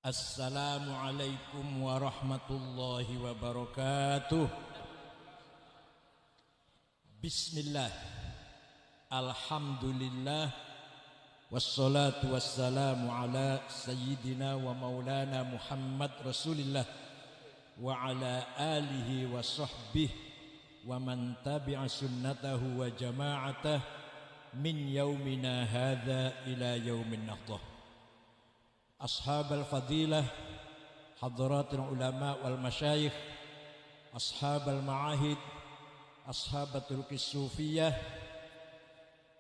Assalamualaikum warahmatullahi wabarakatuh. Bismillah, alhamdulillah, wassalatu wassalamu ala sayyidina wa maulana Muhammad Rasulillah wa ala alihi wa sahbihi wa man tabi'a sunnatahu wa jama'atah min yaumina hadha ila yaumin nahdah. Ashab al-fadilah, hadratul ulama wal masyayikh, ashab al-ma'ahid, ashabatul kisufiyah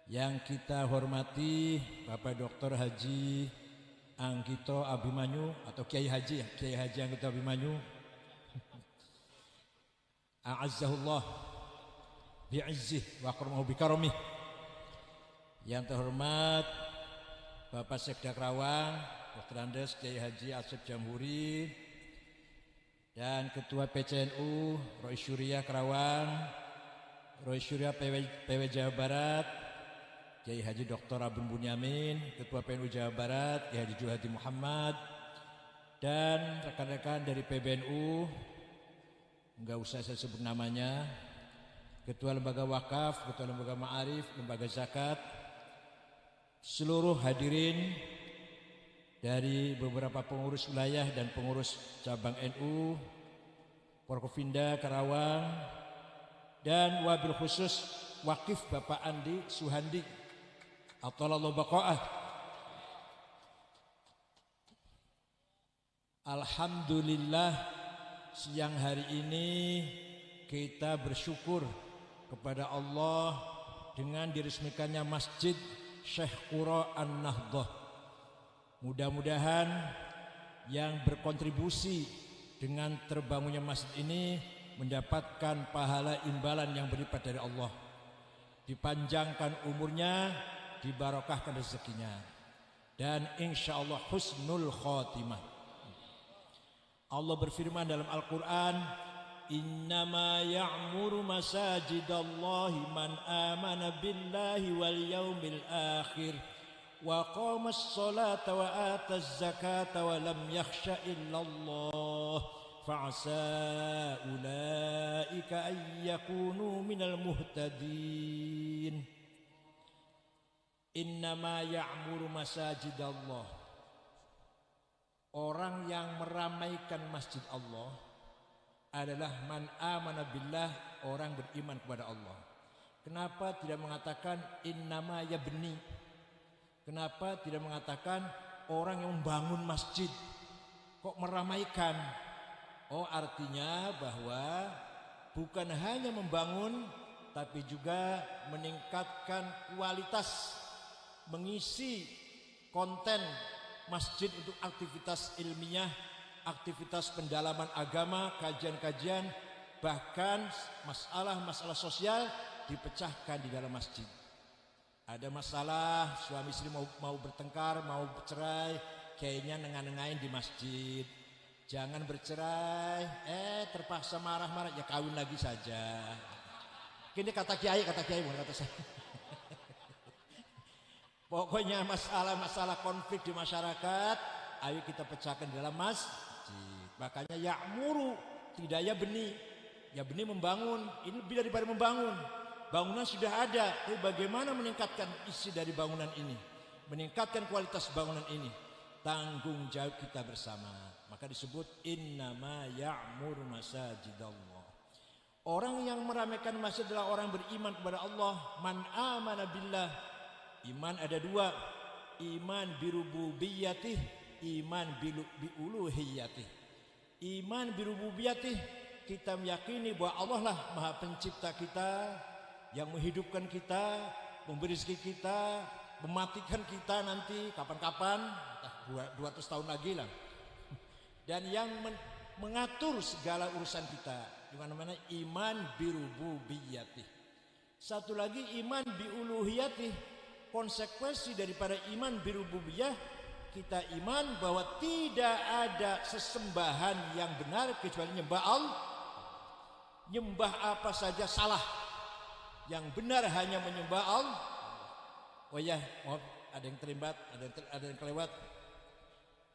yang kita hormati Bapak Dr. Haji Anggito Abimanyu atau Kiai Haji Anggito Abimanyu a'azzahullah bi'izzih wa akramahu bikaramih. Yang terhormat Bapak Sekda Kerawang Dr. Andes Kiai Haji Asep Jamhuri dan Ketua PCNU Roy Surya Kerawang, Roy Surya PW Jawa Barat, Kiai Haji Dr. Abun Bunyamin, Ketua PNU Jawa Barat Kiai Haji Juhadi Muhammad, dan rekan-rekan dari PBNU, enggak usah saya sebut namanya, Ketua Lembaga Wakaf, Ketua Lembaga Ma'arif, Lembaga Zakat, seluruh hadirin dari beberapa pengurus wilayah dan pengurus cabang NU, Forkopimda Karawang, dan wabil khusus wakif Bapak Andi Suhandi Athalallahu baqa'ah. Alhamdulillah, siang hari ini kita bersyukur kepada Allah dengan diresmikannya Masjid Syekh Qura An-Nahdah. Mudah-mudahan yang berkontribusi dengan terbangunnya masjid ini mendapatkan pahala imbalan yang berlipat dari Allah, dipanjangkan umurnya, dibarokahkan rezekinya, dan insya Allah husnul khotimah. Allah berfirman dalam Al-Quran, innama ya'muru masajidallahi man amana billahi wal yaumil akhir wa qamas salata wa ataz zakata wa lam yakhsha illallah fa'asa ulaika ay yakunu minal muhtadin. Innama ya'muru masajidallah, orang yang meramaikan masjid Allah adalah man amana billah, orang beriman kepada Allah. Kenapa tidak mengatakan innama yabni? Kenapa tidak mengatakan orang yang membangun masjid? Kok meramaikan? Oh, artinya bahwa bukan hanya membangun, tapi juga meningkatkan kualitas, mengisi konten masjid untuk aktivitas ilmiah, aktivitas pendalaman agama, kajian-kajian, bahkan masalah-masalah sosial dipecahkan di dalam masjid. Ada masalah suami istri mau bertengkar, mau bercerai, kayaknya nengah-nengahin di masjid. Jangan bercerai, terpaksa marah-marah, ya kawin lagi saja. Ini kata kiai bukan kata saya. Pokoknya masalah-masalah konflik di masyarakat, ayo kita pecahkan di dalam masjid. Makanya ya'muru, tidak ya benih membangun, ini lebih daripada membangun. Bangunan sudah ada, tapi bagaimana meningkatkan isi dari bangunan ini, meningkatkan kualitas bangunan ini, tanggung jawab kita bersama. Maka disebut innama ya'muru masajidallah. Orang yang meramaikan masjid adalah orang beriman kepada Allah. Man amana billah. Iman ada dua, iman birububiyatih, iman biuluhiyatih. Iman birububiyatih, kita meyakini bahwa Allah lah Maha Pencipta kita, yang menghidupkan kita, memberi rezeki kita, mematikan kita nanti kapan-kapan, 200 tahun lagi lah. Dan yang mengatur segala urusan kita, di mana-mana iman birububiyatih. Satu lagi iman biuluhiyatih, konsekuensi daripada iman birububiyah, kita iman bahwa tidak ada sesembahan yang benar kecuali nyembah Allah. Nyembah apa saja salah, yang benar hanya menyembah Allah. Oh ya, maaf, ada yang terlibat, ada yang kelewat.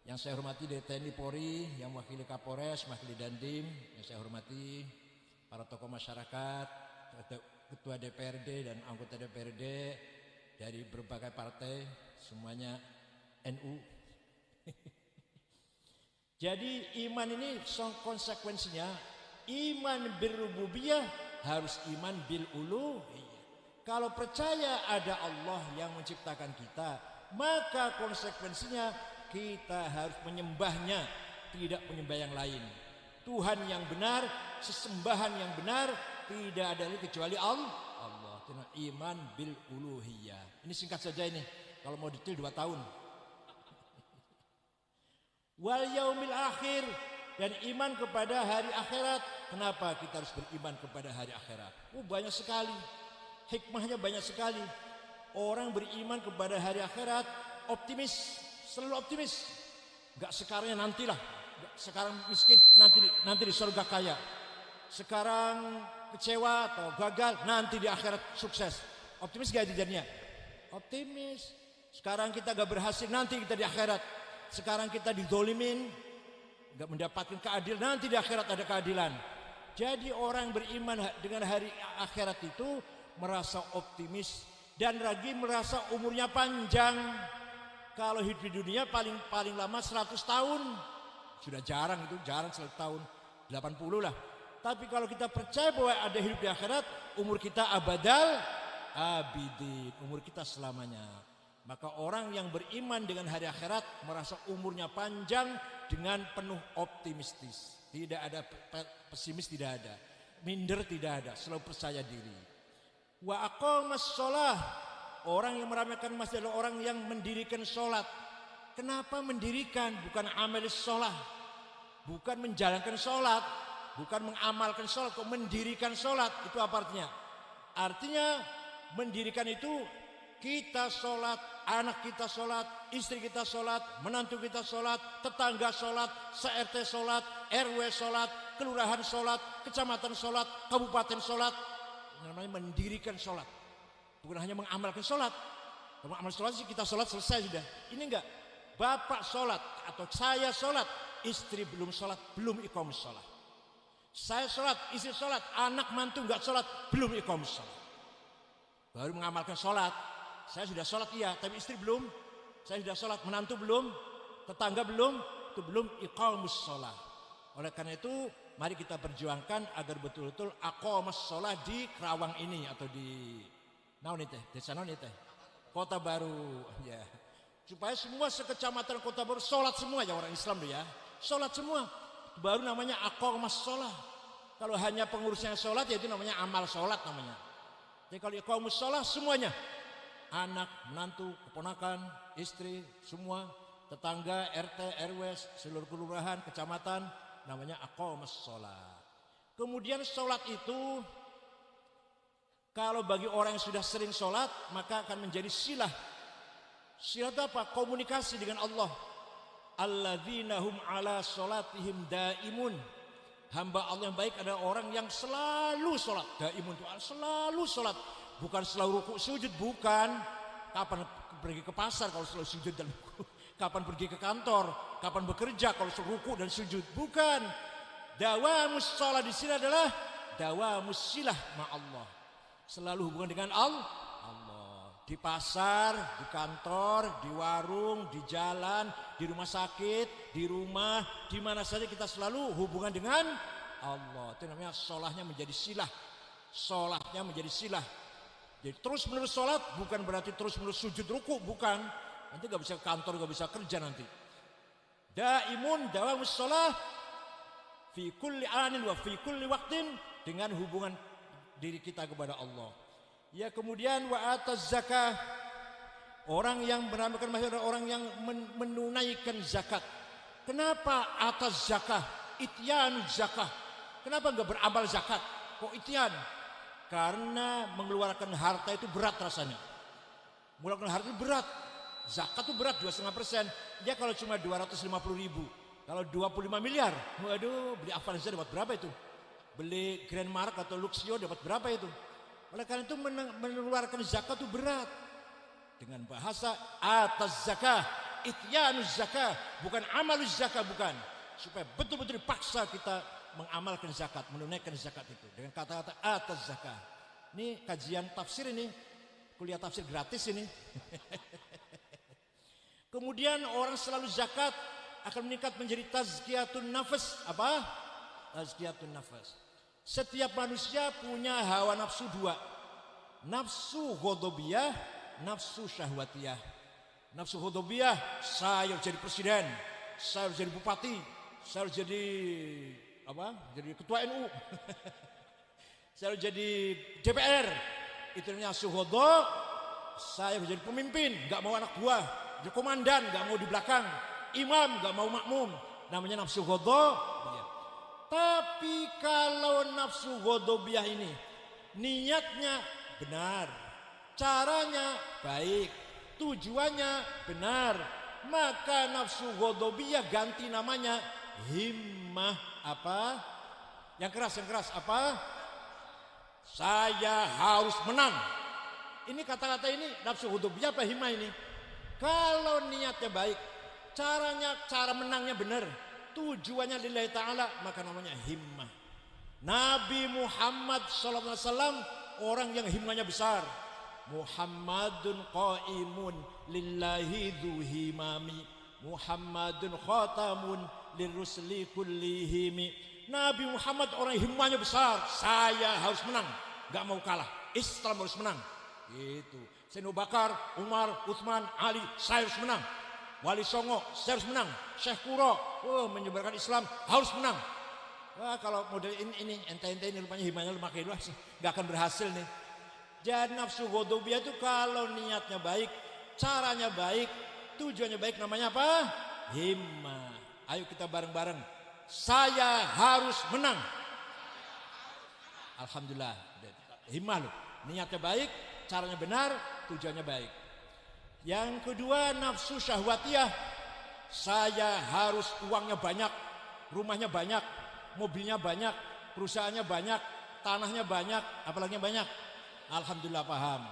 Yang saya hormati dari TNI Polri, yang mewakili Kapolres, mewakili Dandim, yang saya hormati para tokoh masyarakat, ketua DPRD dan anggota DPRD dari berbagai partai, semuanya NU. Jadi iman ini konsekuensinya, iman bil rububiyah harus iman bil uluhiyah. Kalau percaya ada Allah yang menciptakan kita, maka konsekuensinya kita harus menyembahnya, tidak menyembah yang lain. Tuhan yang benar, sesembahan yang benar, tidak ada lagi kecuali Allah. Iman bil uluhiyah. Ini singkat saja ini. Kalau mau detail 2 tahun. Wal yaumil akhir, dan iman kepada hari akhirat. Kenapa kita harus beriman kepada hari akhirat? Banyak sekali. Hikmahnya banyak sekali. Orang beriman kepada hari akhirat optimis. Selalu optimis. Enggak sekarangnya nantilah. Sekarang miskin, nanti di surga kaya. Sekarang kecewa atau gagal, nanti di akhirat sukses. Optimis gak jadinya? Optimis. Sekarang kita gak berhasil, nanti kita di akhirat. Sekarang kita dizolimin, gak mendapatkan keadilan, nanti di akhirat ada keadilan. Jadi orang beriman dengan hari akhirat itu merasa optimis dan lagi merasa umurnya panjang. Kalau hidup di dunia paling lama 100 tahun. Sudah jarang itu, jarang 100 tahun. 80 lah. Tapi kalau kita percaya bahwa ada hidup di akhirat, umur kita abadal abidin, umur kita selamanya. Maka orang yang beriman dengan hari akhirat merasa umurnya panjang dengan penuh optimistis. Tidak ada pesimis, tidak ada. Minder tidak ada, selalu percaya diri. Wa aqamas shalah. Orang yang meramaikan masjid adalah orang yang mendirikan sholat. Kenapa mendirikan? Bukan amal sholat, bukan menjalankan sholat, bukan mengamalkan sholat, kok mendirikan sholat. Itu apa artinya? Artinya mendirikan itu kita sholat, anak kita sholat, istri kita sholat, menantu kita sholat, tetangga sholat, se-RT sholat, RW sholat, kelurahan sholat, kecamatan sholat, kabupaten sholat. Namanya mendirikan sholat. Bukan hanya mengamalkan sholat. Kalau mengamalkan sholat sih kita sholat selesai sudah. Ini enggak. Bapak sholat atau saya sholat, istri belum sholat, belum iqamus sholat. Saya sholat, istri sholat, anak mantu enggak sholat, belum iqamus sholat. Baru mengamalkan sholat. Saya sudah sholat iya, tapi istri belum. Saya sudah sholat, menantu belum, tetangga belum, itu belum iqamus sholat. Oleh karena itu, mari kita perjuangkan agar betul-betul aqamus sholat di Kerawang ini atau di desa Kota Baru ya. Supaya semua sekecamatan Kota Baru sholat semua ya, orang Islam tuh ya. Sholat semua. Baru namanya aqamus sholat. Kalau hanya pengurusnya sholat ya itu namanya amal sholat namanya. Jadi kalau aqamus sholat semuanya. Anak, menantu, keponakan, istri, semua, tetangga, RT, RW, seluruh kelurahan, kecamatan, namanya aqamus sholat. Kemudian sholat itu kalau bagi orang yang sudah sering sholat, maka akan menjadi silah. Silah itu apa? Komunikasi dengan Allah. Alladzina hum ala sholatihim daimun. Hamba Allah yang baik adalah orang yang selalu sholat. Daimun itu selalu sholat. Bukan selalu rukuk sujud, bukan. Kapan pergi ke pasar kalau selalu sujud dan rukuk. Kapan pergi ke kantor, kapan bekerja kalau selalu rukuk dan sujud, bukan. Dawamus sholat di sini adalah dawamus silah ma'allah. Selalu hubungan dengan Allah. Di pasar, di kantor, di warung, di jalan, di rumah sakit, di rumah, di mana saja kita selalu hubungan dengan Allah. Itu namanya sholahnya menjadi silah. Sholatnya menjadi silah. Jadi terus menerus sholat bukan berarti terus menerus sujud ruku, bukan. Nanti gak bisa ke kantor, gak bisa kerja nanti. Daimun dawamus sholah fi kulli anin wa fi kulli waqtin, dengan hubungan diri kita kepada Allah. Ya, kemudian wa ataz zakah. Orang yang beramalkan masjid adalah orang yang menunaikan zakat. Kenapa atas zakah? Ityan zakah. Kenapa enggak beramal zakat? Kok ityan? Karena mengeluarkan harta itu berat rasanya. Mengeluarkan harta itu berat. Zakat itu berat 2,5%. Dia kalau cuma 250.000, kalau 25 miliar, waduh, beli Avanza dapat berapa itu? Beli Grand Mark atau Luxio dapat berapa itu? Oleh karena itu mengeluarkan zakat itu berat. Dengan bahasa atas zakah, ityanuz zakah, bukan amaluz zakah, bukan. Supaya betul-betul dipaksa kita mengamalkan zakat, menunaikan zakat itu dengan kata-kata atas zakah. Ini kajian tafsir ini, kuliah tafsir gratis ini. Kemudian orang selalu zakat akan meningkat menjadi tazkiyatun nafas. Apa? Tazkiyatun nafas. Setiap manusia punya hawa nafsu dua. Nafsu ghadabiyah, nafsu syahwatiyah. Nafsu ghadabiyah, saya harus jadi presiden, saya harus jadi bupati, saya harus jadi apa? Jadi ketua NU. Saya harus jadi DPR. Itu namanya nafsu ghadab. Saya harus jadi pemimpin, enggak mau anak buah. Jadi komandan, enggak mau di belakang. Imam, enggak mau makmum. Namanya nafsu ghadab. Tapi kalau nafsu ghadabiyah ini niatnya benar, caranya baik, tujuannya benar, maka nafsu ghadabiyah ganti namanya himmah. Apa? Yang keras apa? Saya harus menang. Ini kata-kata ini nafsu ghadabiyah apa himmah ini? Kalau niatnya baik, cara menangnya benar, tujuannya lillahi ta'ala, maka namanya himmah. Nabi Muhammad SAW orang yang himmahnya besar. Muhammadun qaimun lillahi dhu himami, Muhammadun khatamun lirrusli kullihimi. Nabi Muhammad orang himmahnya besar. Saya harus menang, gak mau kalah. Islam harus menang. Itu. Sayyidina Abu Bakar, Umar, Utsman, Ali, saya harus menang. Wali Songo, saya harus menang. Syekh Kuro, menyebarkan Islam, harus menang. Wah, kalau model ini ente ini rupanya himmahnya lemah kayak sih, gak akan berhasil nih. Jadi nafsu ghadabiyah itu kalau niatnya baik, caranya baik, tujuannya baik, namanya apa? Himmah. Ayo kita bareng-bareng. Saya harus menang. Alhamdulillah. Himmah loh. Niatnya baik, caranya benar, tujuannya baik. Yang kedua nafsu syahwatiyah. Saya harus uangnya banyak, rumahnya banyak, mobilnya banyak, perusahaannya banyak, tanahnya banyak, apalagi banyak. Alhamdulillah paham.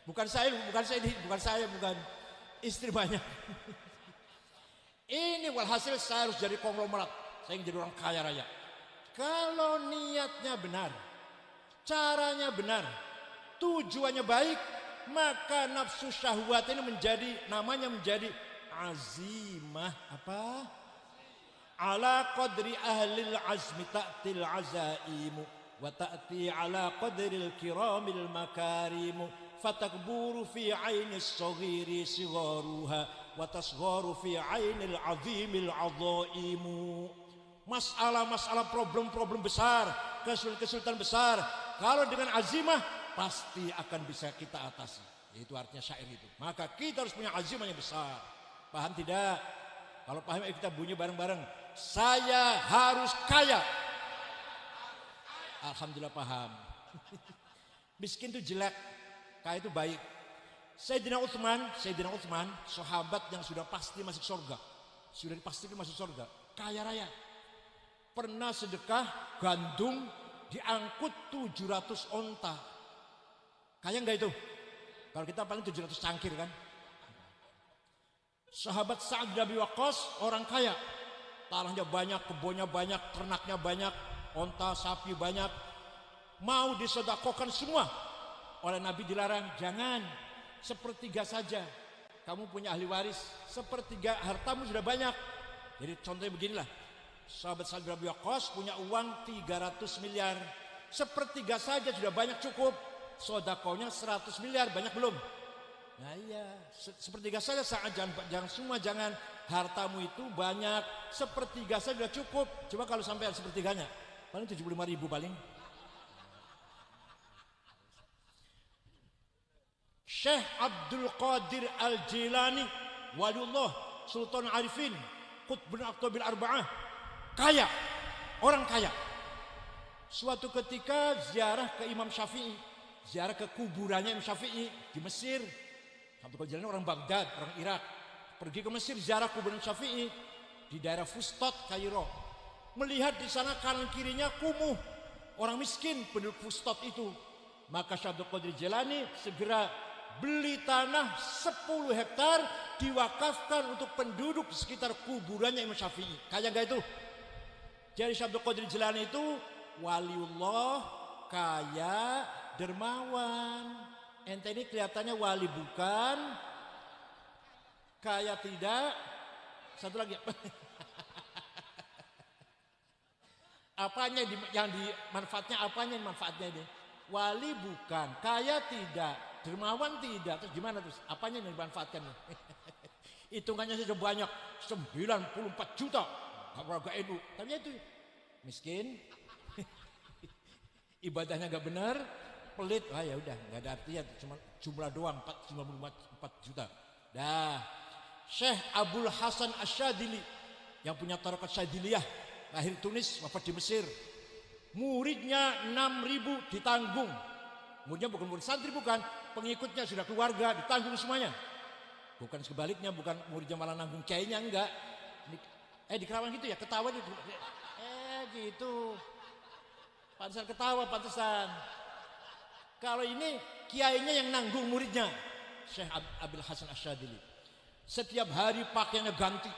Bukan saya, bukan istri banyak. Ini walhasil saya harus jadi konglomerat, saya ingin jadi orang kaya raya. Kalau niatnya benar, caranya benar, tujuannya baik, maka nafsu syahwat ini namanya menjadi azimah. Apa? Ala qadri ahlil azmi ta'til azaimu wa ta'ti ala qadril kiramil makarimu fatakburu fi ainis saghiri sigharuha wa tasgharu fi ainil azimil azaimu. Masalah-masalah problem-problem besar, kesulitan besar, kalau dengan azimah pasti akan bisa kita atasi. Itu artinya syair itu. Maka kita harus punya azimah yang besar. Paham tidak? Kalau paham kita bunyi bareng-bareng. Saya harus kaya. Alhamdulillah paham. Miskin itu jelek, kaya itu baik. Sayyidina Utsman, sahabat yang sudah pasti masuk surga. Sudah dipastikan masuk surga. Kaya raya. Pernah sedekah gandum diangkut 700 onta. Kaya enggak itu? Kalau kita paling 700 cangkir kan. Sahabat Sa'ad bin Abi Waqqas orang kaya. Tanahnya banyak, kebunnya banyak, ternaknya banyak, onta, sapi banyak. Mau disedekahkan semua. Oleh Nabi dilarang, jangan, sepertiga saja. Kamu punya ahli waris, sepertiga hartamu sudah banyak. Jadi contohnya beginilah. Sahabat Sa'ad bin Abi Waqqas punya uang 300 miliar. Sepertiga saja sudah banyak cukup. Sedekahnya 100 miliar, banyak belum? Nah iya, sepertiga saja saat jangan semua, jangan hartamu itu banyak, sepertiga saja sudah cukup. Coba kalau sampai sepertiganya, paling 75.000 paling. Syekh Abdul Qadir Al-Jilani, waliullah, Sultan Arifin, Qutbun Aqtabil Arba'ah, kaya, orang kaya. Suatu ketika ziarah ke Imam Syafi'i, ziarah ke kuburannya Imam Syafi'i di Mesir. Abdul Qadir orang Baghdad, orang Irak. Pergi ke Mesir ziarah kuburan Syafi'i di daerah Fustat, Kairo. Melihat di sana kanan kirinya kumuh, orang miskin penduduk Fustat itu. Maka Syekh Abdul Qadir Jilani segera beli tanah 10 hektar diwakafkan untuk penduduk di sekitar kuburannya Imam Syafi'i. Kaya gak itu? Jadi Syekh Abdul Qadir Jilani itu waliullah, kaya, dermawan. Ente ini kelihatannya wali bukan, kaya tidak. Satu lagi. Apanya yang dimanfaatnya, apanya yang manfaatnya ini? Wali bukan, kaya tidak, dermawan tidak. Terus gimana terus? Apanya yang dimanfaatkan? Hitungannya sudah banyak, 94 juta. Gak edu. Tapi itu miskin, ibadahnya gak benar, pelit. Ah ya udah, nggak ada artinya, cuma jumlah doang 94 juta. Dah, Syekh Abdul Hasan Asyadili yang punya tarekat Syadiliyah, lahir Tunis, wafat di Mesir. Muridnya 6.000 ditanggung. Muridnya bukan murid santri, bukan, pengikutnya sudah keluarga, ditanggung semuanya. Bukan sebaliknya, bukan muridnya malah nanggung kiainya, enggak. Di Kerawang gitu ya, ketawa gitu. Gitu. Pantesan ketawa, pantesan. Kalau ini kiainya yang nanggung muridnya, Syekh Abdul Hasan Asyadili. Setiap hari pakaiannya ganti.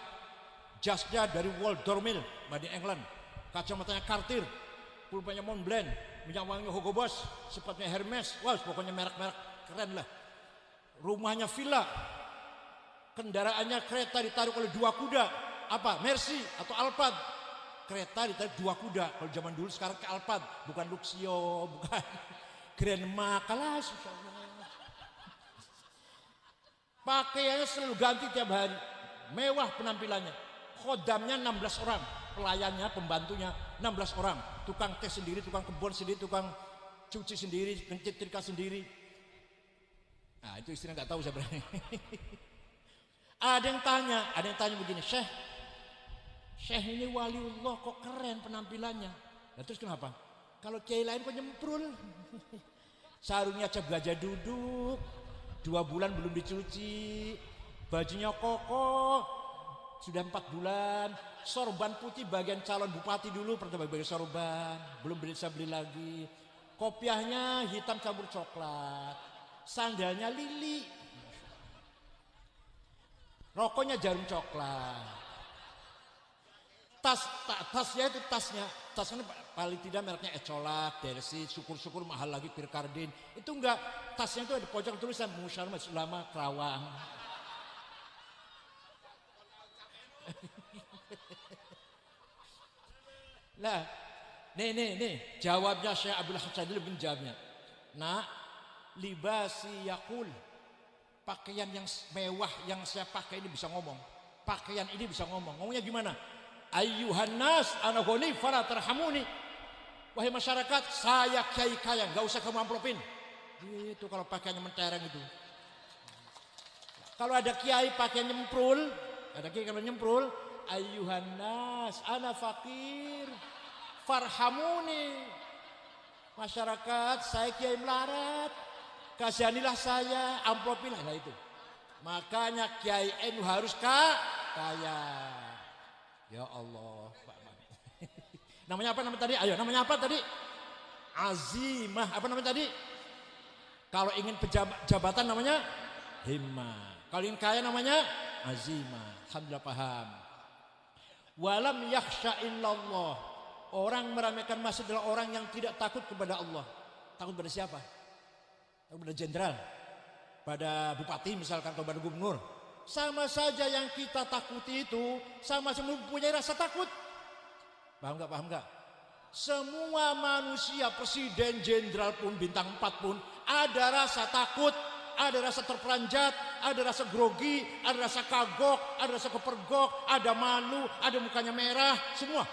Jasnya dari Waldorf Mill, made in England. Kacamatanya Cartier, pulpanya Montblanc, minyak wanginya Hugo Boss, sepatunya Hermes. Wah, pokoknya merek-merek keren lah. Rumahnya villa. Kendaraannya kereta ditaruh oleh 2 kuda. Apa? Mercy atau Alphard. Kereta ditaruh 2 kuda. Kalau zaman dulu, sekarang ke Alphard, bukan Luxio, bukan Grandma, kalah. Pakaiannya selalu ganti tiap hari. Mewah penampilannya. Khodamnya 16 orang. Pelayannya, pembantunya 16 orang. Tukang teh sendiri, tukang kebun sendiri, tukang cuci sendiri, penyetrika sendiri. Nah itu istrinya gak tahu sebenarnya. Ada yang tanya begini, Syekh ini waliullah kok keren penampilannya. Nah, terus kenapa? Kalau kiai lain kok nyemprul. Sarungnya cap gajah duduk, 2 bulan belum dicuci, bajunya kokoh, sudah 4 bulan, sorban putih bagian calon bupati dulu pernah bagian sorban, belum bisa beli lagi, kopiahnya hitam campur coklat, sandalnya lili, rokoknya jarum coklat. Tasnya paling tidak mereknya Ecolak, Dersi, syukur-syukur mahal lagi Pirkardin. Itu enggak, tasnya itu ada pojok tulisan Musyawarah Majelis Ulama Kerawang. Nah, nih jawabnya Syekh Abdul Hasan bin jawabnya. Nah, libasi yakul, pakaian yang mewah yang saya pakai ini bisa ngomong. Pakaian ini bisa ngomong. Ngomongnya gimana? Ayyuhan nas ana ghani fala tarhamuni. Wahai masyarakat, saya kiai kaya, enggak usah kamu amplopin. Gitu kalau pakaiannya mentereng itu. Kalau ada kiai pakaiannya nyemprul, ada kiai kalau nyemprul, ayyuhan nas ana fakir farhamuni. Masyarakat, saya kiai melarat, kasihanilah saya, amplopin. Nah itu. Makanya kiai NU harus kaya. Ya Allah, Pak. Namanya apa tadi? Ayo, namanya apa tadi? Azimah. Apa namanya tadi? Kalau ingin jabatan namanya himmah. Kalau ingin kaya namanya azimah. Alhamdulillah paham. Walam yakhsha illallah. Orang meramaikan masjid adalah orang yang tidak takut kepada Allah. Takut pada siapa? Takut pada jenderal, pada bupati misalkan, atau pada gubernur. Sama saja yang kita takuti itu sama-sama mempunyai rasa takut. Paham gak? Semua manusia, presiden, jenderal pun, bintang 4 pun ada rasa takut, ada rasa terperanjat, ada rasa grogi, ada rasa kagok, ada rasa kepergok, ada malu, ada mukanya merah, semua.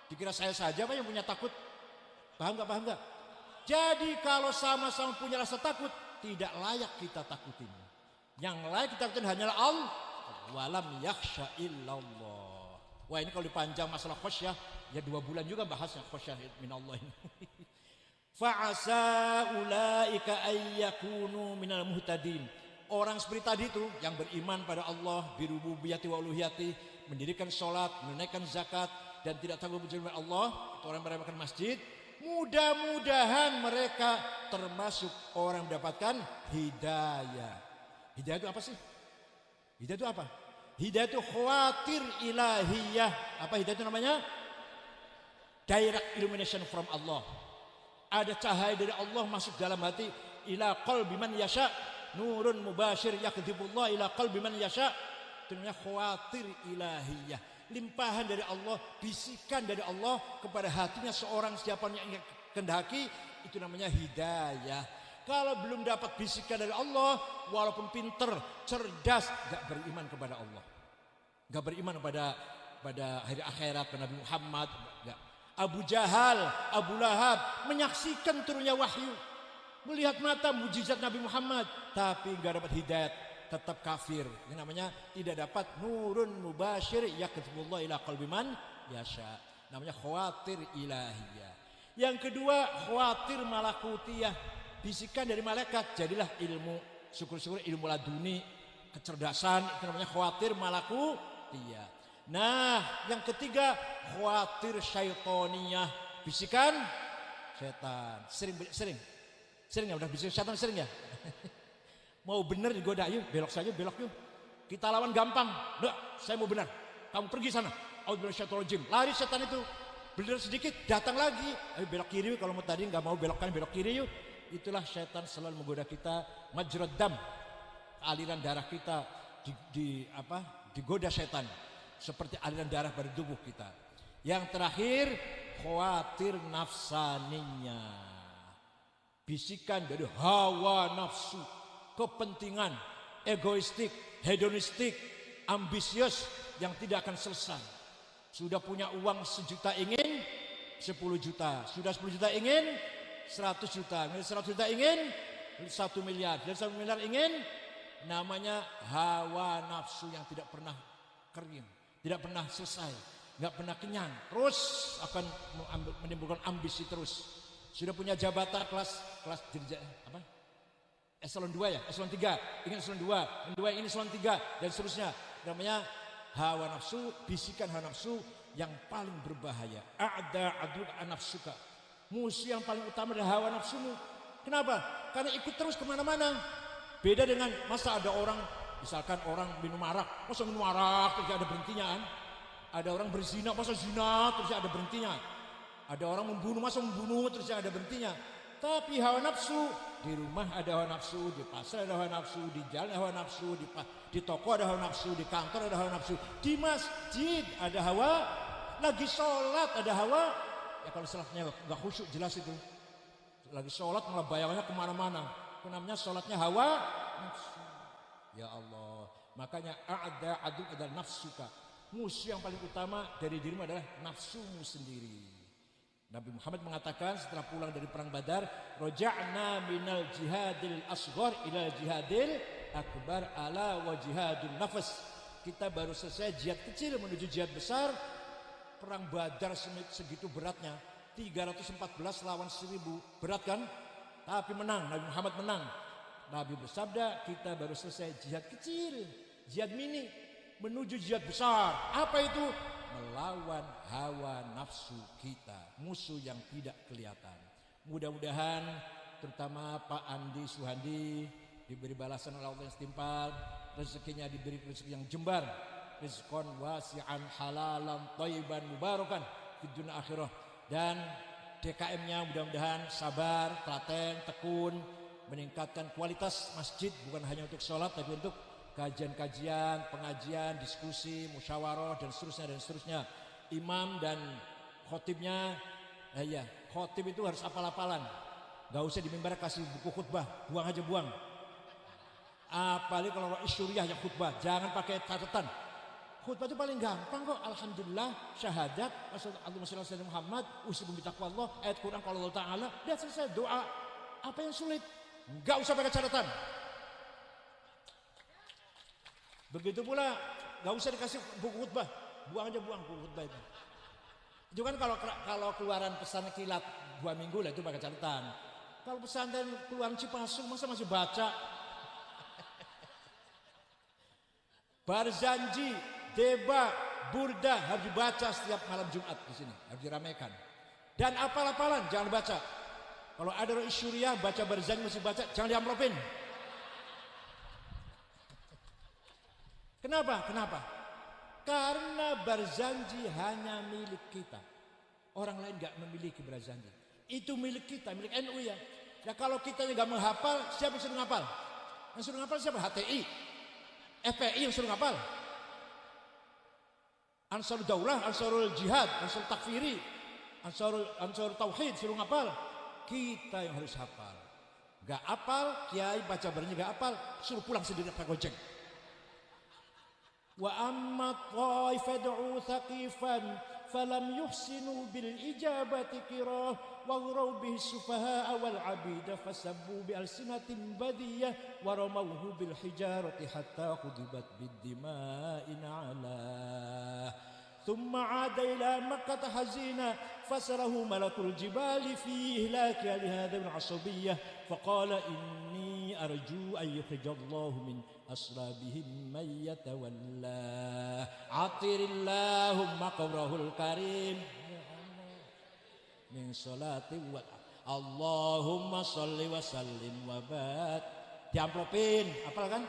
Dikira saya saja Pak yang punya takut. Paham gak? Jadi kalau sama-sama punya rasa takut, tidak layak kita takutin. Yang layak kita takutin hanyalah Allah. Walam yakhsha illallah. Wah ini kalau dipanjang masalah khosyah, ya 2 bulan juga bahasnya khosyah minallah ini. Fa'asa ulaika ayyakunu minal muhtadin. Orang seperti tadi itu yang beriman pada Allah, birububiyati wa uluhiyati, mendirikan sholat, menunaikan zakat dan tidak takut berjumpa Allah, orang meremehkan masjid, Mudah-mudahan mereka termasuk orang mendapatkan hidayah. Hidayah itu apa sih? Hidayah itu apa? Hidayah itu khawatir ilahiyah. Apa hidayah itu namanya? Direct illumination from Allah. Ada cahaya dari Allah masuk dalam hati. Ila qalbi man yasha. Nurun mubashir yakdhibullah ila qalbi man yasha. Itu namanya khawatir ilahiyah. Limpahan dari Allah, bisikan dari Allah kepada hatinya seorang siapa yang kehendaki. Itu namanya hidayah. Kalau belum dapat bisikan dari Allah, walaupun pinter, cerdas, gak beriman kepada Allah. Gak beriman pada hari akhirat, pada Nabi Muhammad. Gak. Abu Jahal, Abu Lahab menyaksikan turunnya wahyu, melihat mata mujizat Nabi Muhammad, tapi gak dapat hidayat, tetap kafir. Ini namanya tidak dapat nurun mubashir yakdhibullah ila qalbi man yasha. Namanya khawatir ilahiyah. Yang kedua, khawatir malakutiyah. Bisikan dari malaikat, jadilah ilmu. Syukur-syukur ilmu laduni, kecerdasan, itu namanya khawatir malakutiyah. Nah, yang ketiga, khawatir syaitoniyah. Bisikan setan. Sering ya, udah bisikan setan sering ya. Mau benar digoda, yuk belok saja, belok yuk. Kita lawan gampang. Nggak, saya mau benar. Kamu pergi sana. A'udzubillahi lari setan itu. Benar sedikit, datang lagi. Ayo belok kiri yuk. Kalau mau tadi nggak mau belok kanan, belok kiri yuk. Itulah setan selalu menggoda kita. Majrad dam, aliran darah kita digoda setan seperti aliran darah pada tubuh kita. Yang terakhir, khawatir nafsaninya. Bisikan dari hawa nafsu, kepentingan, egoistik, hedonistik, ambisius yang tidak akan selesai. Sudah punya uang 1 juta ingin 10 juta, sudah 10 juta ingin 100 juta, 100 juta ingin 1 miliar, dan 1 miliar ingin. Namanya hawa nafsu yang tidak pernah kering, tidak pernah selesai, nggak pernah kenyang, terus akan menimbulkan ambisi terus. Sudah punya jabatan kelas apa? Eselon 2 ya, eselon 3, ingin eselon 2, ingin eselon 3 dan seterusnya. Namanya hawa nafsu, bisikan hawa nafsu yang paling berbahaya. A'da nafsuka. Musuh yang paling utama adalah hawa nafsumu. Kenapa? Karena ikut terus kemana-mana. Beda dengan masa ada orang, misalkan orang minum arak, masa minum arak terus ada berhentinya kan? Ada orang berzina, masa zina terus ada berhentinya? Ada orang membunuh, masa membunuh terus ada berhentinya? Tapi hawa nafsu, di rumah ada hawa nafsu, di pasar ada hawa nafsu, di jalan ada hawa nafsu, di toko ada hawa nafsu, di kantor ada hawa nafsu, di masjid ada hawa, lagi sholat ada hawa. Ya kalau sholatnya nggak khusyuk jelas itu. Lagi sholat malah bayangannya kemana-mana. Itu namanya sholatnya hawa nafsu. Ya Allah. Makanya adu adalah nafsuka. Musuh yang paling utama dari dirimu adalah nafsumu sendiri. Nabi Muhammad mengatakan setelah pulang dari perang Badar, roja'na minal jihadil asghar ila jihadil akbar ala wa jihadun nafas. Kita baru selesai jihad kecil menuju jihad besar. Perang Badar segitu beratnya, 314 lawan 1000, berat kan? Tapi menang, Nabi Muhammad menang. Nabi bersabda, kita baru selesai jihad kecil, jihad mini, menuju jihad besar. Apa itu? Melawan hawa nafsu kita, musuh yang tidak kelihatan. Mudah-mudahan terutama Pak Andi Suhandi diberi balasan oleh Allah yang setimpal, rezekinya diberi rezeki yang jembar, rizqan wasi'an halalan thayyiban mubarakan fid dunya akhirah. Dan DKM-nya mudah-mudahan sabar, telaten, tekun, meningkatkan kualitas masjid bukan hanya untuk sholat tapi untuk kajian-kajian, pengajian, diskusi, musyawarah dan seterusnya. Imam dan khotibnya, khotib itu harus hafal-hafalan. Gak usah di mimbar kasih buku khutbah, buang aja buang. Apalagi kalau isyuriyah yang khutbah, jangan pakai catatan. Khutbah itu paling gampang kok. Alhamdulillah, syahadat, Allahumma shalli ala Muhammad, usibu bi taqwallah, ayat Quran kalau Allah Ta'ala, dia selesai doa. Apa yang sulit? Enggak usah pakai catatan. Begitu pula, enggak usah dikasih buku khutbah, buang aja buang buku khutbah itu. Itu kan kalau keluaran pesan kilat 2 minggu lah itu pakai catatan. Kalau pesantren keluaran Cipasung masa masih baca? Barzanji, Deba, Burda harus dibaca setiap malam Jumat di sini, harus diramaikan. Dan apal-apalan jangan baca. Kalau ada Rois Syuriah baca Barzanji mesti baca, jangan diamplopin. Kenapa? Karena Barzanji hanya milik kita. Orang lain nggak memiliki Barzanji. Itu milik kita, milik NU ya. Nah kalau kita nggak menghafal, siapa yang suruh ngapal? Yang suruh ngapal siapa? HTI, FPI yang suruh ngapal. Ansarul Daulah, Ansarul Jihad, Ansarul Takfiri, Ansarul Tauhid suruh ngapal. Kita yang harus hafal. Gak hafal, kiai baca Barzanji gak hafal, suruh pulang sendiri pakai gojek. Wa amma taifad'u thaqifan falam yuhsinu bil ijabati kirah wa ghuraw bihi sufaha wal abida fasabbu bi alsinatin badiyah wa ramawhu bil hijarati hatta khudibat bid dima'in ala ثم عاد إلى مكة حزينا فسره ملك الجبال في إهلاك لهذا العصبية فقال إني أرجو أن يخرج الله من أصلابهم من يتولاه عطر اللهم قبره الكريم من صلاة اللهم صل وسلم وبارك. Diamplopin, apal kan?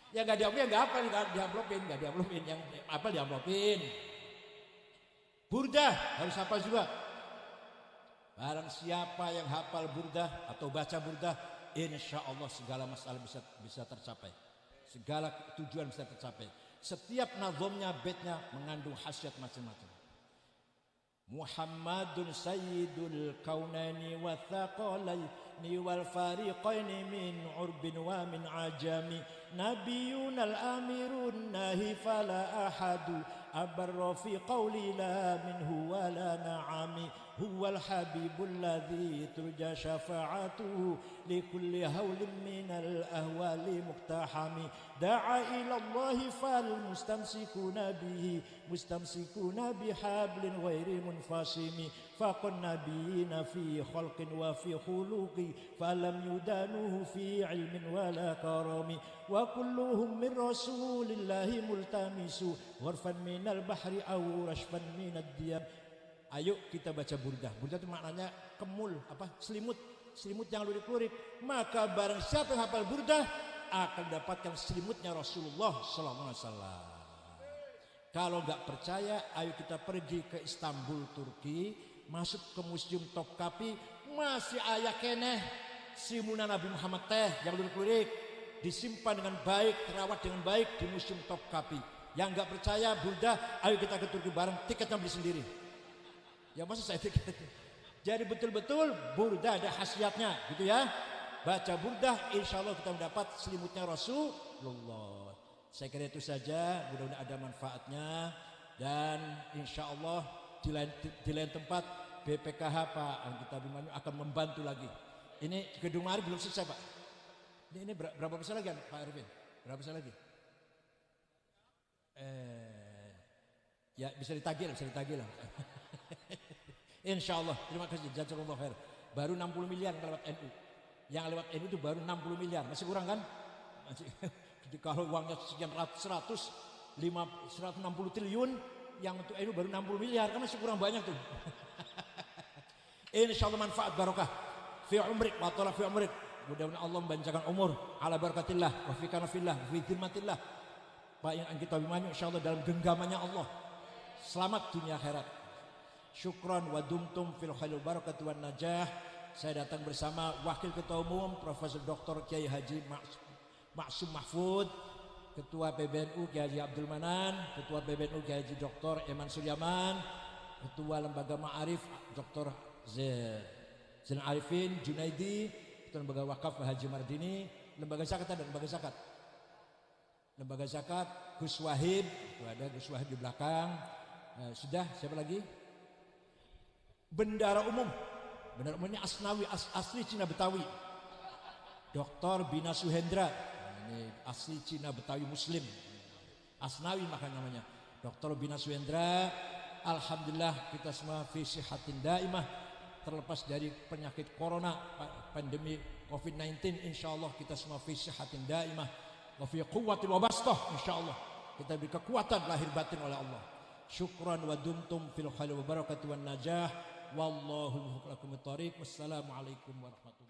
Ya nggak diamplopin, nggak diamplopin, yang apa diamplopin. Burdah harus hafal juga. Barang siapa yang hafal burdah atau baca burdah, insya Allah segala masalah bisa tercapai, segala tujuan bisa tercapai. Setiap nazomnya, baitnya mengandung khasiat macam-macam. Muhammadun sayyidul kaunaini wa thaqalaini wal fariqaini min urbin wa min ajami nabiyun al-amirun nahi fala ahadu abarra fi qawli la minhu wa la na'ami huwal habibul ladhi turja syafa'atuhu likulli hawlin minal ahwali muktahami da'a ilallahi fal mustamsikuna bihi mustamsikuna bihablin ghairi munfasimi faqan nabiyina fi khalqin wa fi khuluqi falam yudanuhu fi ilmin wala karami wa kulluhum min rasulillahi multamisu gharfan minal bahri aw rashfan minad diyam. Ayo kita baca burdah. Burdah itu maknanya kemul, selimut yang lurik-lurik. Maka barang siapa yang hafal burdah akan dapatkan selimutnya Rasulullah sallallahu alaihi wasallam. Kalau nggak percaya, ayo kita pergi ke Istanbul, Turki, masuk ke Museum Topkapi, masih ayah keneh simuna Nabi Muhammad teh yang lurik-lurik disimpan dengan baik, terawat dengan baik di Museum Topkapi. Yang nggak percaya burdah, ayo kita ke Turki bareng, tiketnya beli sendiri. Ya masa saya tiket. Jadi betul-betul burdah ada khasiatnya gitu ya. Baca burdah insya Allah kita mendapat selimutnya Rasulullah. Saya kira itu saja, mudah-mudahan ada manfaatnya. Dan insya Allah di lain tempat BPKH Pak Anggita Abimanyu akan membantu lagi. Ini gedung mari belum selesai Pak. Ini berapa besar lagi Pak Arifin? Berapa besar lagi? Ya bisa ditagih lah. Insya Allah, terima kasih, jazakallahu khair. Baru 60 miliar lewat NU. Yang lewat NU itu baru 60 miliar, masih kurang kan? Kalau uangnya sekian 160 triliun, yang untuk NU baru 60 miliar, kan masih kurang banyak tuh. Insya Allah manfaat barokah. Fi umrik, wa ta'ala fi umrik. Mudah-mudahan Allah membanjakan umur ala barakatillah, wa fi kanafillah, wa fi dhimmatillah. Pak yang kita Abimanyu insya Allah dalam genggamannya Allah. Selamat dunia akhirat. Syukran wa dumtum fil khairil barakati wan najah. Saya datang bersama Wakil Ketua Umum Profesor Dr. Kiai Haji Maksum Mahfud, Ketua PBNU Kiai Haji Abdul Manan, Ketua PBNU Kiai Haji Dr. Eman Suryaman, Ketua Lembaga Ma'arif Dr. Zain Arifin Junaidi, Ketua Lembaga Wakaf Haji Mardini, Lembaga Zakat dan Lembaga Zakat. Lembaga Zakat Gus Wahid, ada Gus Wahid di belakang. Sudah, siapa lagi? Bendara umumnya Asnawi asli Cina Betawi, Dr. Bina Suhendra, ini asli Cina Betawi Muslim, Asnawi makanya namanya Dr. Bina Suhendra. Alhamdulillah kita semua fi sihatin daimah, terlepas dari penyakit corona, pandemi COVID-19. Insya Allah kita semua fi sihatin daimah wa fi quwwatin wa bastah. Insya Allah kita beri kekuatan lahir batin oleh Allah. Syukran wa dumtum fil khair wa barakatuh wan najah. Wallahu muwaffiq lakum thoriq. Wassalamualaikum warahmatullahi